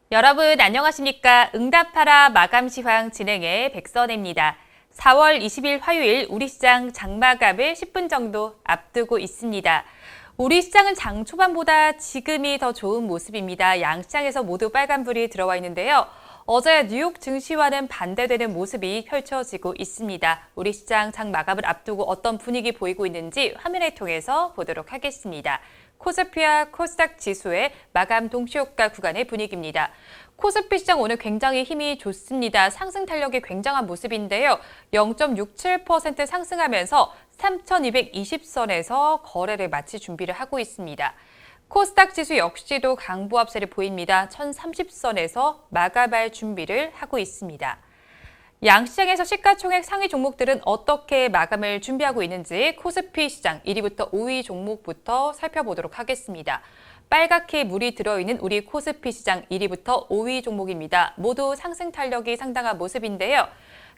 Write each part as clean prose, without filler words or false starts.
여러분 안녕하십니까? 응답하라 마감 시황 진행의 백선혜입니다. 4월 20일 화요일 우리 시장 장마감을 10분 정도 앞두고 있습니다. 우리 시장은 장 초반보다 지금이 더 좋은 모습입니다. 양시장에서 모두 빨간불이 들어와 있는데요. 어제 뉴욕 증시와는 반대되는 모습이 펼쳐지고 있습니다. 우리 시장 장 마감을 앞두고 어떤 분위기 보이고 있는지 화면을 통해서 보도록 하겠습니다. 코스피와 코스닥 지수의 마감 동시효과 구간의 분위기입니다. 코스피 시장 오늘 굉장히 힘이 좋습니다. 상승 탄력이 굉장한 모습인데요. 0.67% 상승하면서 3,220선에서 거래를 마칠 준비를 하고 있습니다. 코스닥 지수 역시도 강보합세를 보입니다. 1,030선에서 마감할 준비를 하고 있습니다. 양시장에서 시가총액 상위 종목들은 어떻게 마감을 준비하고 있는지 코스피 시장 1위부터 5위 종목부터 살펴보도록 하겠습니다. 빨갛게 물이 들어있는 우리 코스피 시장 1위부터 5위 종목입니다. 모두 상승 탄력이 상당한 모습인데요.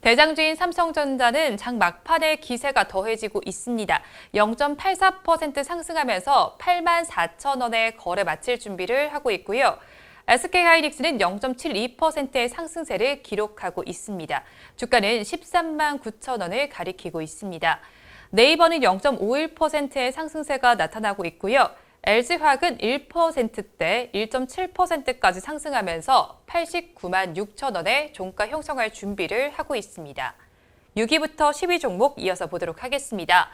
대장주인 삼성전자는 장 막판에 기세가 더해지고 있습니다. 0.84% 상승하면서 84,000원에 거래 마칠 준비를 하고 있고요. SK하이닉스는 0.72%의 상승세를 기록하고 있습니다. 주가는 13만 9천 원을 가리키고 있습니다. 네이버는 0.51%의 상승세가 나타나고 있고요. LG화학은 1%대 1.7%까지 상승하면서 89만 6천 원의 종가 형성할 준비를 하고 있습니다. 6위부터 10위 종목 이어서 보도록 하겠습니다.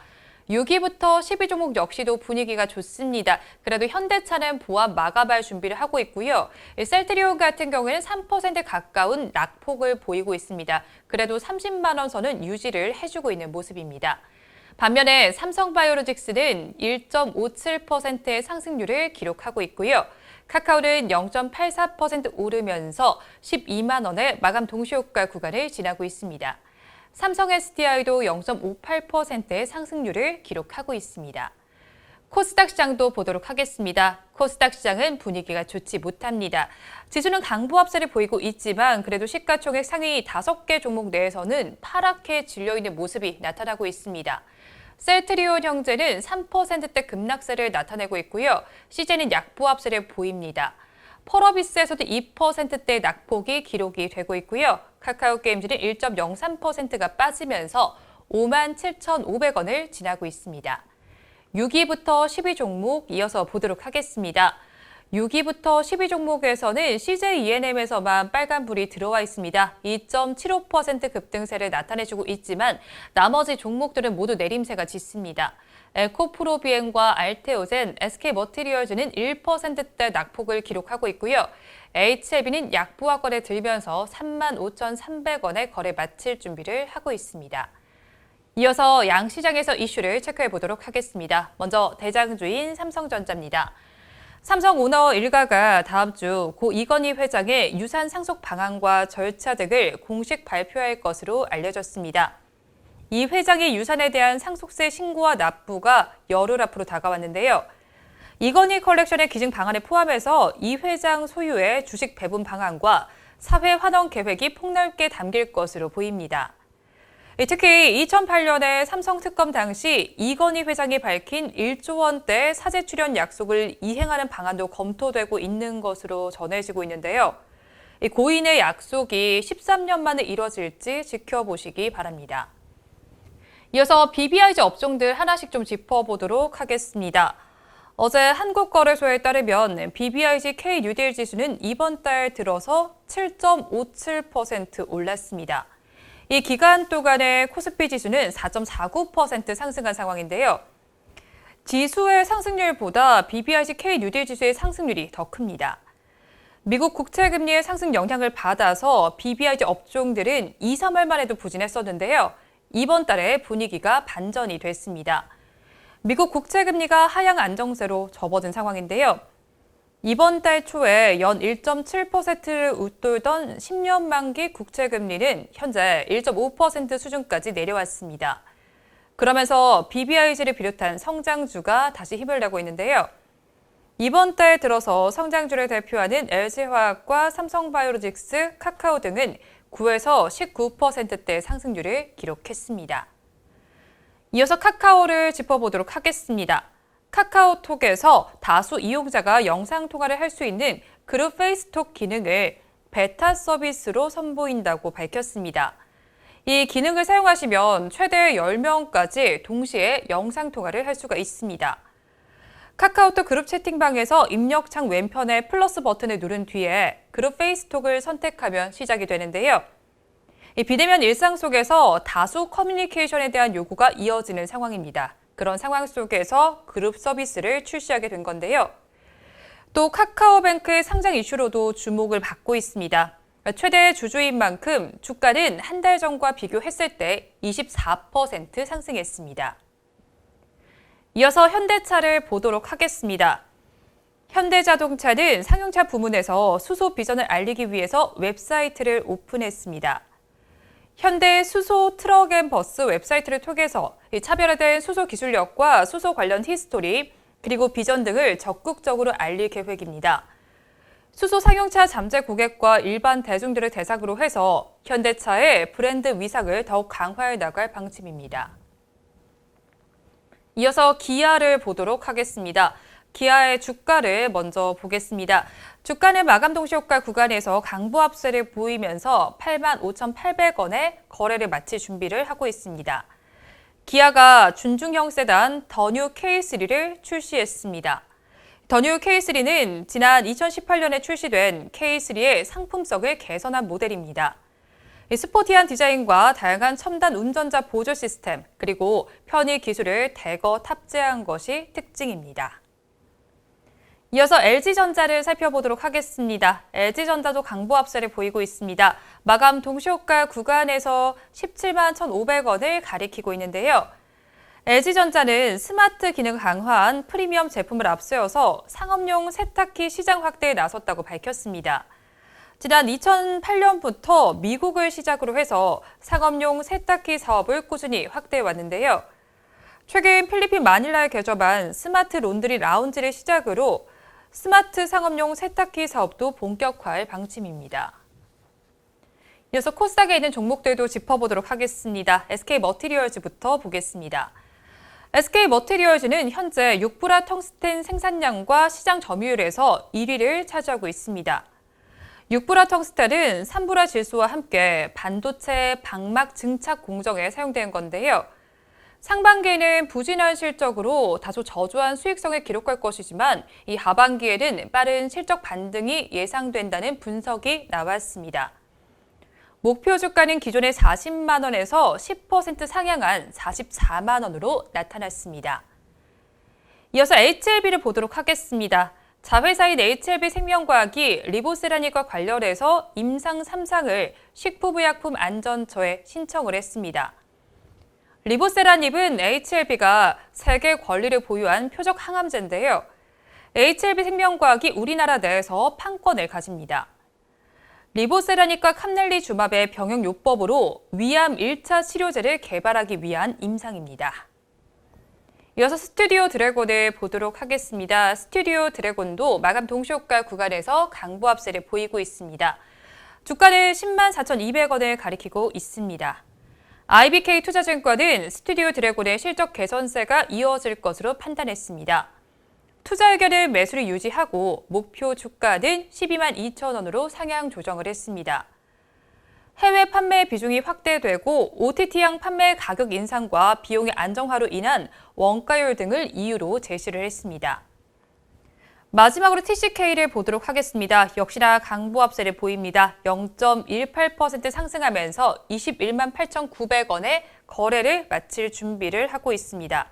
6위부터 10위 종목 역시도 분위기가 좋습니다. 그래도 현대차는 보합 마감할 준비를 하하고 있고요. 셀트리온 같은 경우에는 3% 가까운 낙폭을 보이고 있습니다. 그래도 30만 원 선은 유지를 해주고 있는 모습입니다. 반면에 삼성바이오로직스는 1.57%의 상승률을 기록하고 있고요. 카카오는 0.84% 오르면서 12만 원의 마감 동시효과 구간을 지나고 있습니다. 삼성 SDI도 0.58%의 상승률을 기록하고 있습니다. 코스닥 시장도 보도록 하겠습니다. 코스닥 시장은 분위기가 좋지 못합니다. 지수는 강보합세를 보이고 있지만 그래도 시가총액 상위 5개 종목 내에서는 파랗게 질려있는 모습이 나타나고 있습니다. 셀트리온 형제는 3%대 급락세를 나타내고 있고요. CJ는 약보합세를 보입니다. 펄어비스에서도 2%대 낙폭이 기록이 되고 있고요. 카카오게임즈는 1.03%가 빠지면서 57,500원을 지나고 있습니다. 6위부터 10위 종목 이어서 보도록 하겠습니다. 6위부터 10위 종목에서는 CJ ENM에서만 빨간불이 들어와 있습니다. 2.75% 급등세를 나타내주고 있지만 나머지 종목들은 모두 내림세가 짙습니다. 에코프로비엔과 알테오젠, SK머티리얼즈는 1%대 낙폭을 기록하고 있고요. HLB는 약보합권에 들면서 35,300원에 거래 마칠 준비를 하고 있습니다. 이어서 양시장에서 이슈를 체크해 보도록 하겠습니다. 먼저 대장주인 삼성전자입니다. 삼성 오너 일가가 다음 주 고 이건희 회장의 유산 상속 방안과 절차 등을 공식 발표할 것으로 알려졌습니다. 이 회장의 유산에 대한 상속세 신고와 납부가 열흘 앞으로 다가왔는데요. 이건희 컬렉션의 기증 방안을 포함해서 이 회장 소유의 주식 배분 방안과 사회 환원 계획이 폭넓게 담길 것으로 보입니다. 특히 2008년에 삼성 특검 당시 이건희 회장이 밝힌 1조 원대 사재 출연 약속을 이행하는 방안도 검토되고 있는 것으로 전해지고 있는데요. 고인의 약속이 13년 만에 이뤄질지 지켜보시기 바랍니다. 이어서 BBIG 업종들 하나씩 좀 짚어보도록 하겠습니다. 어제 한국거래소에 따르면 BBIG K-뉴딜 지수는 이번 달 들어서 7.57% 올랐습니다. 이 기간 동안의 코스피 지수는 4.49% 상승한 상황인데요. 지수의 상승률보다 BBIG K-뉴딜 지수의 상승률이 더 큽니다. 미국 국채금리의 상승 영향을 받아서 BBIG 업종들은 2, 3월만 해도 부진했었는데요. 이번 달에 분위기가 반전이 됐습니다. 미국 국채금리가 하향 안정세로 접어든 상황인데요. 이번 달 초에 연 1.7%를 웃돌던 10년 만기 국채금리는 현재 1.5% 수준까지 내려왔습니다. 그러면서 BBIG를 비롯한 성장주가 다시 힘을 내고 있는데요. 이번 달 들어서 성장주를 대표하는 LG화학과 삼성바이오로직스, 카카오 등은 9에서 19%대 상승률을 기록했습니다. 이어서 카카오를 짚어보도록 하겠습니다. 카카오톡에서 다수 이용자가 영상통화를 할 수 있는 그룹 페이스톡 기능을 베타 서비스로 선보인다고 밝혔습니다. 이 기능을 사용하시면 최대 10명까지 동시에 영상통화를 할 수가 있습니다. 카카오톡 그룹 채팅방에서 입력창 왼편의 플러스 버튼을 누른 뒤에 그룹 페이스톡을 선택하면 시작이 되는데요. 이 비대면 일상 속에서 다수 커뮤니케이션에 대한 요구가 이어지는 상황입니다. 그런 상황 속에서 그룹 서비스를 출시하게 된 건데요. 또 카카오뱅크의 상장 이슈로도 주목을 받고 있습니다. 최대 주주인 만큼 주가는 한 달 전과 비교했을 때 24% 상승했습니다. 이어서 현대차를 보도록 하겠습니다. 현대자동차는 상용차 부문에서 수소 비전을 알리기 위해서 웹사이트를 오픈했습니다. 현대 수소 트럭 앤 버스 웹사이트를 통해서 차별화된 수소 기술력과 수소 관련 히스토리, 그리고 비전 등을 적극적으로 알릴 계획입니다. 수소 상용차 잠재 고객과 일반 대중들을 대상으로 해서 현대차의 브랜드 위상을 더욱 강화해 나갈 방침입니다. 이어서 기아를 보도록 하겠습니다. 기아의 주가를 먼저 보겠습니다. 주가는 마감 동시효과 구간에서 강보합세를 보이면서 85,800원에 거래를 마칠 준비를 하고 있습니다. 기아가 준중형 세단 더 뉴 K3를 출시했습니다. 더 뉴 K3는 지난 2018년에 출시된 K3의 상품성을 개선한 모델입니다. 스포티한 디자인과 다양한 첨단 운전자 보조 시스템, 그리고 편의 기술을 대거 탑재한 것이 특징입니다. 이어서 LG전자를 살펴보도록 하겠습니다. LG전자도 강보합세를 보이고 있습니다. 마감 동시효과 구간에서 17만 1,500원을 가리키고 있는데요. LG전자는 스마트 기능 강화한 프리미엄 제품을 앞세워서 상업용 세탁기 시장 확대에 나섰다고 밝혔습니다. 지난 2008년부터 미국을 시작으로 해서 상업용 세탁기 사업을 꾸준히 확대해 왔는데요. 최근 필리핀 마닐라에 개점한 스마트 론드리 라운지를 시작으로 스마트 상업용 세탁기 사업도 본격화할 방침입니다. 이어서 코스닥에 있는 종목들도 짚어보도록 하겠습니다. SK머티리얼즈부터 보겠습니다. SK머티리얼즈는 현재 6불화 텅스텐 생산량과 시장 점유율에서 1위를 차지하고 있습니다. 6불화 텅스텐은 3불화 질소와 함께 반도체 방막 증착 공정에 사용되는 건데요. 상반기에는 부진한 실적으로 다소 저조한 수익성을 기록할 것이지만 이 하반기에는 빠른 실적 반등이 예상된다는 분석이 나왔습니다. 목표 주가는 기존의 40만 원에서 10% 상향한 44만 원으로 나타났습니다. 이어서 HLB를 보도록 하겠습니다. 자회사인 HLB생명과학이 리보세라닉과 관련해서 임상 3상을 식품의약품안전처에 신청을 했습니다. 리보세라닙은 HLB가 세계 권리를 보유한 표적 항암제인데요. HLB생명과학이 우리나라 내에서 판권을 가집니다. 리보세라닙과 캄넬리주맙의 병용요법으로 위암 1차 치료제를 개발하기 위한 임상입니다. 이어서 스튜디오 드래곤을 보도록 하겠습니다. 스튜디오 드래곤도 마감 동시효과 구간에서 강보합세를 보이고 있습니다. 주가는 10만 4,200원을 가리키고 있습니다. IBK 투자증권은 스튜디오 드래곤의 실적 개선세가 이어질 것으로 판단했습니다. 투자 의견은 매수를 유지하고 목표 주가는 12만 2천 원으로 상향 조정을 했습니다. 해외 판매 비중이 확대되고 OTT양 판매 가격 인상과 비용의 안정화로 인한 원가율 등을 이유로 제시를 했습니다. 마지막으로 TCK를 보도록 하겠습니다. 역시나 강보합세를 보입니다. 0.18% 상승하면서 21만 8,900원에 거래를 마칠 준비를 하고 있습니다.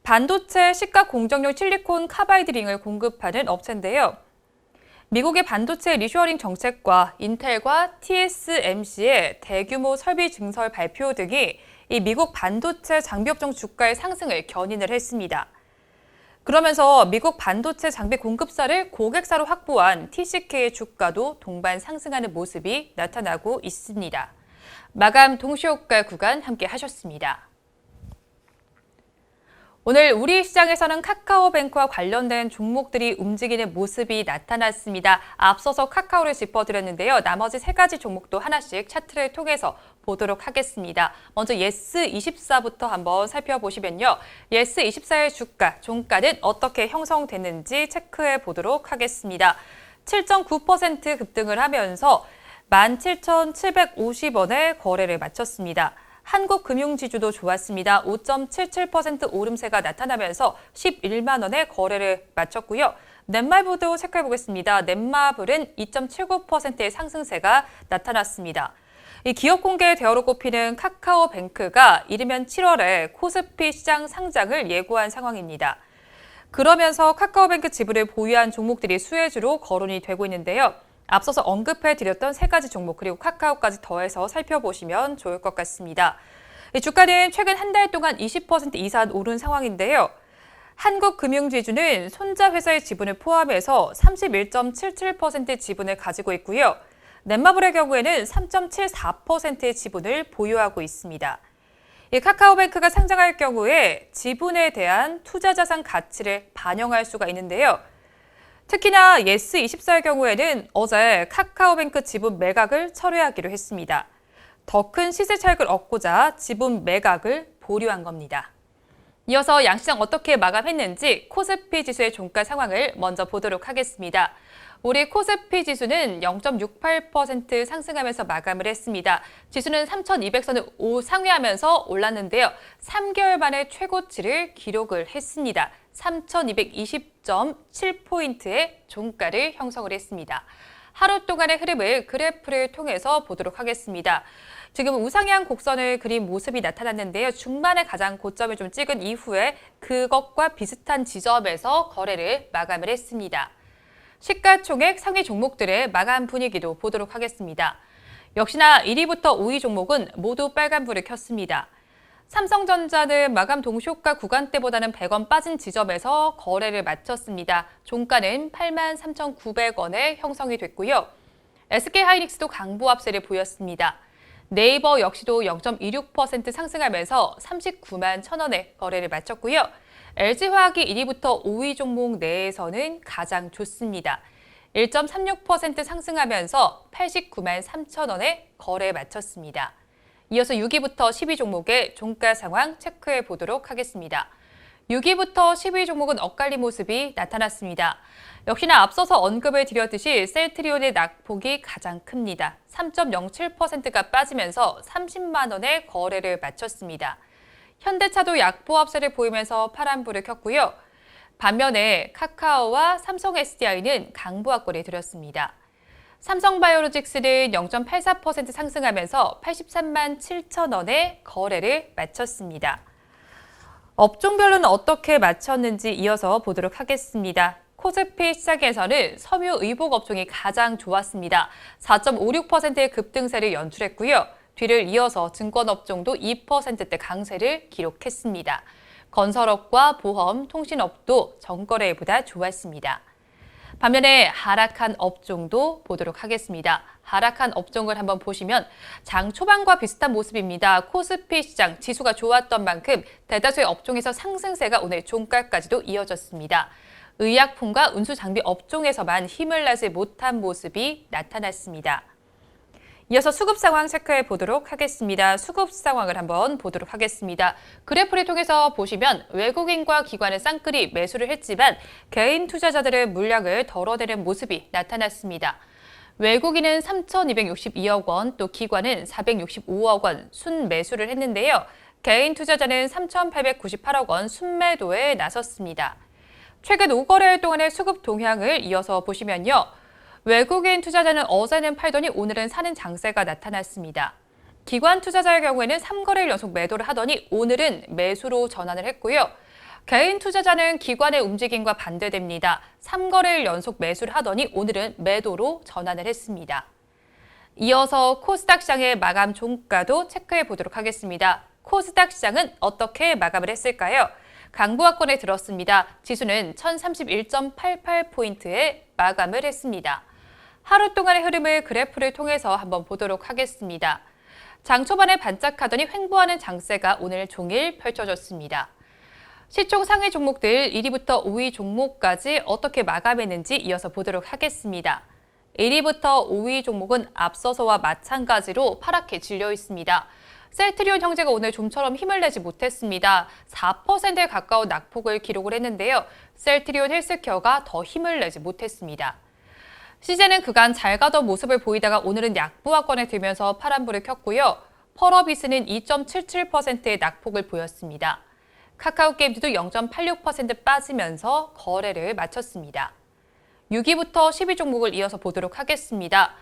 반도체 시가 공정용 실리콘 카바이드 링을 공급하는 업체인데요. 미국의 반도체 리쇼어링 정책과 인텔과 TSMC의 대규모 설비 증설 발표 등이 이 미국 반도체 장비업종 주가의 상승을 견인을 했습니다. 그러면서 미국 반도체 장비 공급사를 고객사로 확보한 TCK의 주가도 동반 상승하는 모습이 나타나고 있습니다. 마감 동시효과 구간 함께 하셨습니다. 오늘 우리 시장에서는 카카오뱅크와 관련된 종목들이 움직이는 모습이 나타났습니다. 앞서서 카카오를 짚어드렸는데요. 나머지 세 가지 종목도 하나씩 차트를 통해서 보도록 하겠습니다. 먼저 예스24부터 한번 살펴보시면요. 예스24의 주가, 종가는 어떻게 형성됐는지 체크해 보도록 하겠습니다. 7.9% 급등을 하면서 17,750원에 거래를 마쳤습니다. 한국금융지주도 좋았습니다. 5.77% 오름세가 나타나면서 11만 원에 거래를 마쳤고요. 넷마블도 체크해 보겠습니다. 넷마블은 2.79%의 상승세가 나타났습니다. 이 기업 공개 대어로 꼽히는 카카오뱅크가 이르면 7월에 코스피 시장 상장을 예고한 상황입니다. 그러면서 카카오뱅크 지분을 보유한 종목들이 수혜주로 거론이 되고 있는데요. 앞서서 언급해드렸던 세 가지 종목 그리고 카카오까지 더해서 살펴보시면 좋을 것 같습니다. 주가는 최근 한 달 동안 20% 이상 오른 상황인데요. 한국금융지주는 손자 회사의 지분을 포함해서 31.77%의 지분을 가지고 있고요. 넷마블의 경우에는 3.74%의 지분을 보유하고 있습니다. 이 카카오뱅크가 상장할 경우에 지분에 대한 투자자산 가치를 반영할 수가 있는데요. 특히나 예스24의 경우에는 어제 카카오뱅크 지분 매각을 철회하기로 했습니다. 더 큰 시세 차익을 얻고자 지분 매각을 보류한 겁니다. 이어서 양시장 어떻게 마감했는지 코스피 지수의 종가 상황을 먼저 보도록 하겠습니다. 우리 코스피 지수는 0.68% 상승하면서 마감을 했습니다. 지수는 3,200선을 상회하면서 올랐는데요. 3개월 만에 최고치를 기록을 했습니다. 3,220.7포인트의 종가를 형성을 했습니다. 하루 동안의 흐름을 그래프를 통해서 보도록 하겠습니다. 지금 우상향 곡선을 그린 모습이 나타났는데요. 중반에 가장 고점을 좀 찍은 이후에 그것과 비슷한 지점에서 거래를 마감을 했습니다. 시가총액 상위 종목들의 마감 분위기도 보도록 하겠습니다. 역시나 1위부터 5위 종목은 모두 빨간불을 켰습니다. 삼성전자는 마감 동시효과 구간대보다는 100원 빠진 지점에서 거래를 마쳤습니다. 종가는 83,900원에 형성이 됐고요. SK하이닉스도 강보합세를 보였습니다. 네이버 역시도 0.26% 상승하면서 39만 1,000원에 거래를 마쳤고요. LG화학이 1위부터 5위 종목 내에서는 가장 좋습니다. 1.36% 상승하면서 89만 3,000원에 거래에 마쳤습니다. 이어서 6위부터 10위 종목의 종가 상황 체크해 보도록 하겠습니다. 6위부터 10위 종목은 엇갈린 모습이 나타났습니다. 역시나 앞서서 언급을 드렸듯이 셀트리온의 낙폭이 가장 큽니다. 3.07%가 빠지면서 30만 원에 거래를 마쳤습니다. 현대차도 약보합세를 보이면서 파란불을 켰고요. 반면에 카카오와 삼성 SDI는 강보합권을 들였습니다. 삼성바이오로직스는 0.84% 상승하면서 83만 7,000원에 거래를 마쳤습니다. 업종별로는 어떻게 마쳤는지 이어서 보도록 하겠습니다. 코스피 시장에서는 섬유 의복 업종이 가장 좋았습니다. 4.56%의 급등세를 연출했고요. 뒤를 이어서 증권업종도 2%대 강세를 기록했습니다. 건설업과 보험, 통신업도 전거래보다 좋았습니다. 반면에 하락한 업종도 보도록 하겠습니다. 하락한 업종을 한번 보시면 장 초반과 비슷한 모습입니다. 코스피 시장 지수가 좋았던 만큼 대다수의 업종에서 상승세가 오늘 종가까지도 이어졌습니다. 의약품과 운수장비 업종에서만 힘을 내지 못한 모습이 나타났습니다. 이어서 수급 상황 체크해 보도록 하겠습니다. 수급 상황을 한번 보도록 하겠습니다. 그래프를 통해서 보시면 외국인과 기관은 쌍끌이 매수를 했지만 개인 투자자들의 물량을 덜어내는 모습이 나타났습니다. 외국인은 3,262억 원, 또 기관은 465억 원 순매수를 했는데요. 개인 투자자는 3,898억 원 순매도에 나섰습니다. 최근 5거래일 동안의 수급 동향을 이어서 보시면요. 외국인 투자자는 어제는 팔더니 오늘은 사는 장세가 나타났습니다. 기관 투자자의 경우에는 3거래일 연속 매도를 하더니 오늘은 매수로 전환을 했고요. 개인 투자자는 기관의 움직임과 반대됩니다. 3거래일 연속 매수를 하더니 오늘은 매도로 전환을 했습니다. 이어서 코스닥 시장의 마감 종가도 체크해 보도록 하겠습니다. 코스닥 시장은 어떻게 마감을 했을까요? 강보합권에 들었습니다. 지수는 1031.88포인트에 마감을 했습니다. 하루 동안의 흐름을 그래프를 통해서 한번 보도록 하겠습니다. 장 초반에 반짝하더니 횡보하는 장세가 오늘 종일 펼쳐졌습니다. 시총 상위 종목들 1위부터 5위 종목까지 어떻게 마감했는지 이어서 보도록 하겠습니다. 1위부터 5위 종목은 앞서서와 마찬가지로 파랗게 질려 있습니다. 셀트리온 형제가 오늘 좀처럼 힘을 내지 못했습니다. 4%에 가까운 낙폭을 기록을 했는데요. 셀트리온 헬스케어가 더 힘을 내지 못했습니다. 시제는 그간 잘 가던 모습을 보이다가 오늘은 약보합권에 들면서 파란불을 켰고요. 펄어비스는 2.77%의 낙폭을 보였습니다. 카카오게임즈도 0.86% 빠지면서 거래를 마쳤습니다. 6위부터 10위 종목을 이어서 보도록 하겠습니다.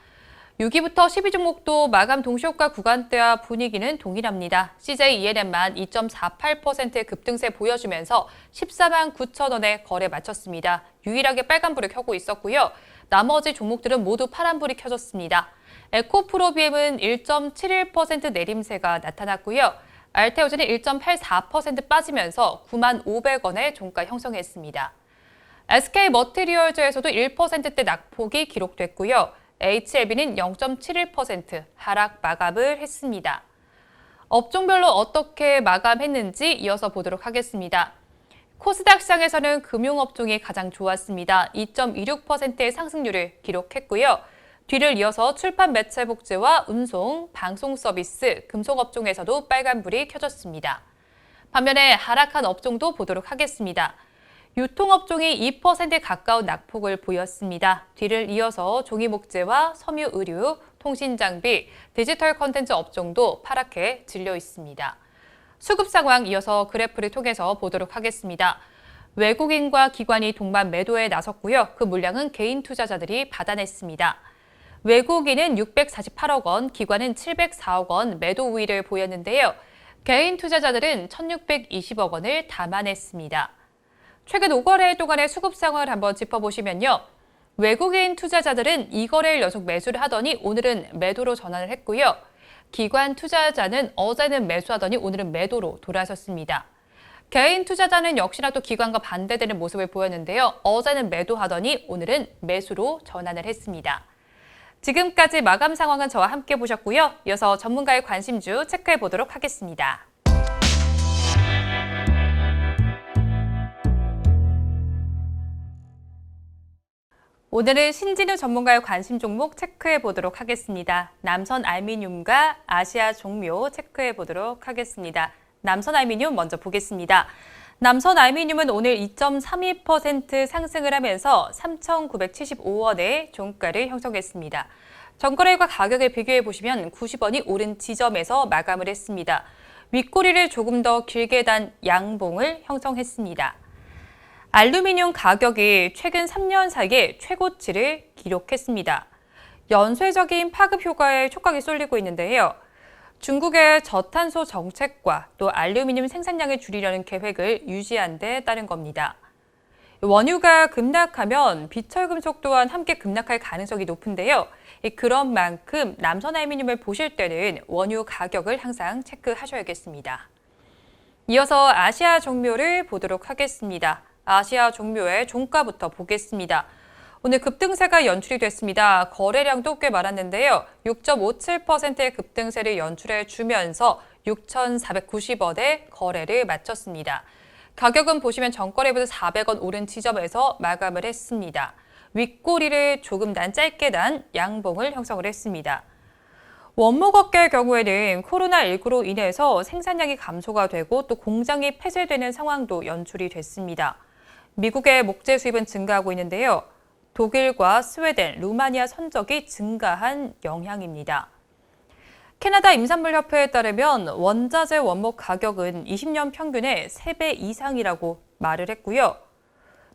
6위부터 10위 종목도 마감 동시효과 구간대와 분위기는 동일합니다. CJ ENM만 2.48%의 급등세 보여주면서 14만 9천 원에 거래 마쳤습니다. 유일하게 빨간불을 켜고 있었고요. 나머지 종목들은 모두 파란불이 켜졌습니다. 에코프로비엠은 1.71% 내림세가 나타났고요. 알테오즈는 1.84% 빠지면서 9만 500원의 종가 형성했습니다. SK머티리얼즈에서도 1%대 낙폭이 기록됐고요. HLB는 0.71% 하락 마감을 했습니다. 업종별로 어떻게 마감했는지 이어서 보도록 하겠습니다. 코스닥 시장에서는 금융업종이 가장 좋았습니다. 2.26%의 상승률을 기록했고요. 뒤를 이어서 출판 매체 복제와 운송, 방송 서비스, 금속업종에서도 빨간불이 켜졌습니다. 반면에 하락한 업종도 보도록 하겠습니다. 유통업종이 2%에 가까운 낙폭을 보였습니다. 뒤를 이어서 종이목재와 섬유의류, 통신장비, 디지털 콘텐츠 업종도 파랗게 질려 있습니다. 수급 상황 이어서 그래프를 통해서 보도록 하겠습니다. 외국인과 기관이 동반 매도에 나섰고요. 그 물량은 개인 투자자들이 받아냈습니다. 외국인은 648억 원, 기관은 704억 원 매도 우위를 보였는데요. 개인 투자자들은 1,620억 원을 담아냈습니다. 최근 5거래 동안의 수급 상황을 한번 짚어보시면요. 외국인 투자자들은 2거래일 연속 매수를 하더니 오늘은 매도로 전환을 했고요. 기관 투자자는 어제는 매수하더니 오늘은 매도로 돌아섰습니다. 개인 투자자는 역시나 또 기관과 반대되는 모습을 보였는데요. 어제는 매도하더니 오늘은 매수로 전환을 했습니다. 지금까지 마감 상황은 저와 함께 보셨고요. 이어서 전문가의 관심주 체크해 보도록 하겠습니다. 오늘은 신진우 전문가의 관심 종목 체크해 보도록 하겠습니다. 남선 알미늄과 아시아 종묘 체크해 보도록 하겠습니다. 남선 알미늄 먼저 보겠습니다. 남선 알미늄은 오늘 2.32% 상승을 하면서 3,975원의 종가를 형성했습니다. 전거래일과 가격을 비교해 보시면 90원이 오른 지점에서 마감을 했습니다. 윗꼬리를 조금 더 길게 단 양봉을 형성했습니다. 알루미늄 가격이 최근 3년 사이에 최고치를 기록했습니다. 연쇄적인 파급 효과에 촉각이 쏠리고 있는데요. 중국의 저탄소 정책과 또 알루미늄 생산량을 줄이려는 계획을 유지한 데 따른 겁니다. 원유가 급락하면 비철금속 또한 함께 급락할 가능성이 높은데요. 그런 만큼 남선 알루미늄을 보실 때는 원유 가격을 항상 체크하셔야겠습니다. 이어서 아시아 종묘를 보도록 하겠습니다. 아시아 종묘의 종가부터 보겠습니다. 오늘 급등세가 연출이 됐습니다. 거래량도 꽤 많았는데요. 6.57%의 급등세를 연출해 주면서 6,490원에 거래를 마쳤습니다. 가격은 보시면 전거래보다 400원 오른 지점에서 마감을 했습니다. 윗꼬리를 조금 짧게 단 양봉을 형성을 했습니다. 원목업계의 경우에는 코로나19로 인해서 생산량이 감소가 되고 또 공장이 폐쇄되는 상황도 연출이 됐습니다. 미국의 목재 수입은 증가하고 있는데요. 독일과 스웨덴, 루마니아 선적이 증가한 영향입니다. 캐나다 임산물협회에 따르면 원자재 원목 가격은 20년 평균의 3배 이상이라고 말을 했고요.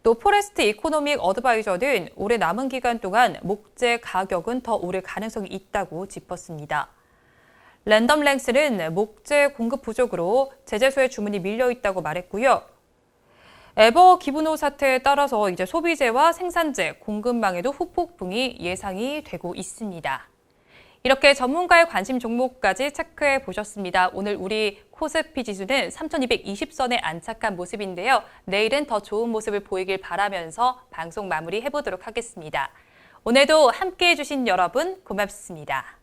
또 포레스트 이코노믹 어드바이저는 올해 남은 기간 동안 목재 가격은 더 오를 가능성이 있다고 짚었습니다. 랜덤랭스는 목재 공급 부족으로 제재소의 주문이 밀려 있다고 말했고요. 에버 기브노 사태에 따라서 이제 소비재와 생산재, 공급망에도 후폭풍이 예상이 되고 있습니다. 이렇게 전문가의 관심 종목까지 체크해 보셨습니다. 오늘 우리 코스피 지수는 3,220선에 안착한 모습인데요. 내일은 더 좋은 모습을 보이길 바라면서 방송 마무리해 보도록 하겠습니다. 오늘도 함께해 주신 여러분 고맙습니다.